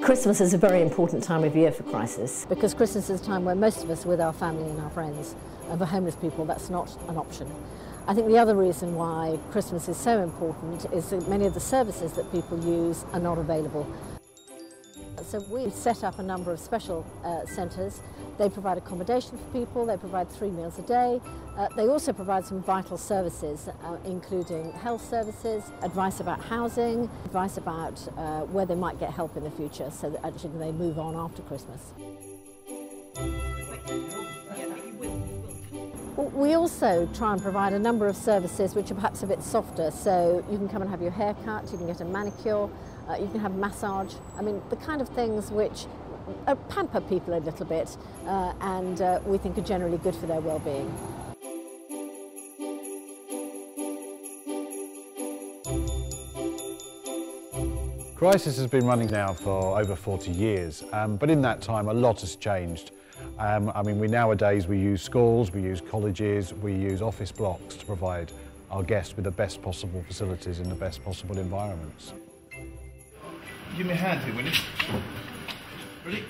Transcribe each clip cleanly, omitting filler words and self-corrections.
Christmas is a very important time of year for Crisis. Because Christmas is a time where most of us are with our family and our friends, and for homeless people that's not an option. I think the other reason why Christmas is so important is that many of the services that people use are not available. So we've set up a number of special centres. They provide accommodation for people, they provide 3 meals a day. They also provide some vital services, including health services, advice about housing, advice about where they might get help in the future so that actually they move on after Christmas. We also try and provide a number of services which are perhaps a bit softer, so you can come and have your hair cut, you can get a manicure, you can have a massage. I mean, the kind of things which pamper people a little bit and we think are generally good for their well-being. Crisis has been running now for over 40 years, but in that time a lot has changed. I mean, nowadays we use schools, we use colleges, we use office blocks to provide our guests with the best possible facilities in the best possible environments. Give me a hand here, will you? Ready?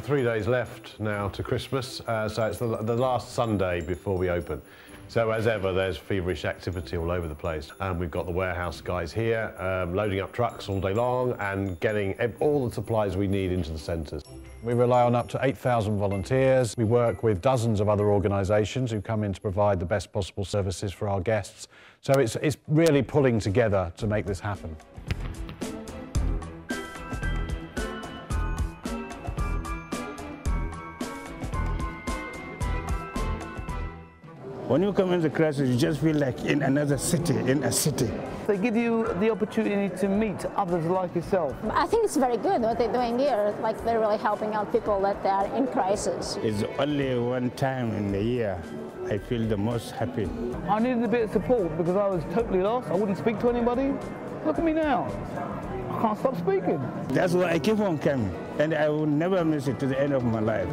3 days left now to Christmas, so it's the last Sunday before we open. So as ever, there's feverish activity all over the place. And we've got the warehouse guys here, loading up trucks all day long and getting all the supplies we need into the centres. We rely on up to 8,000 volunteers. We work with dozens of other organisations who come in to provide the best possible services for our guests. So it's really pulling together to make this happen. When you come into Crisis, you just feel like in another city, in a city. They give you the opportunity to meet others like yourself. I think it's very good what they're doing here. Like, they're really helping out people that are in crisis. It's only one time in the year I feel the most happy. I needed a bit of support because I was totally lost. I wouldn't speak to anybody. Look at me now. I can't stop speaking. That's why I keep on coming, and I will never miss it to the end of my life.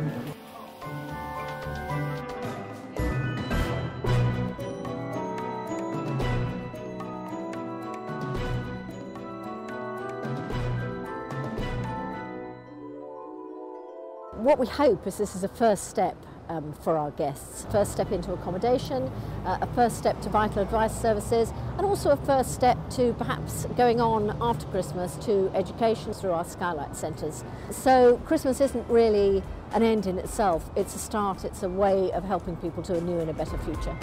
What we hope is this is a first step for our guests. First step into accommodation, a first step to vital advice services, and also a first step to perhaps going on after Christmas to education through our Skylight centres. So Christmas isn't really an end in itself, it's a start, it's a way of helping people to a new and a better future.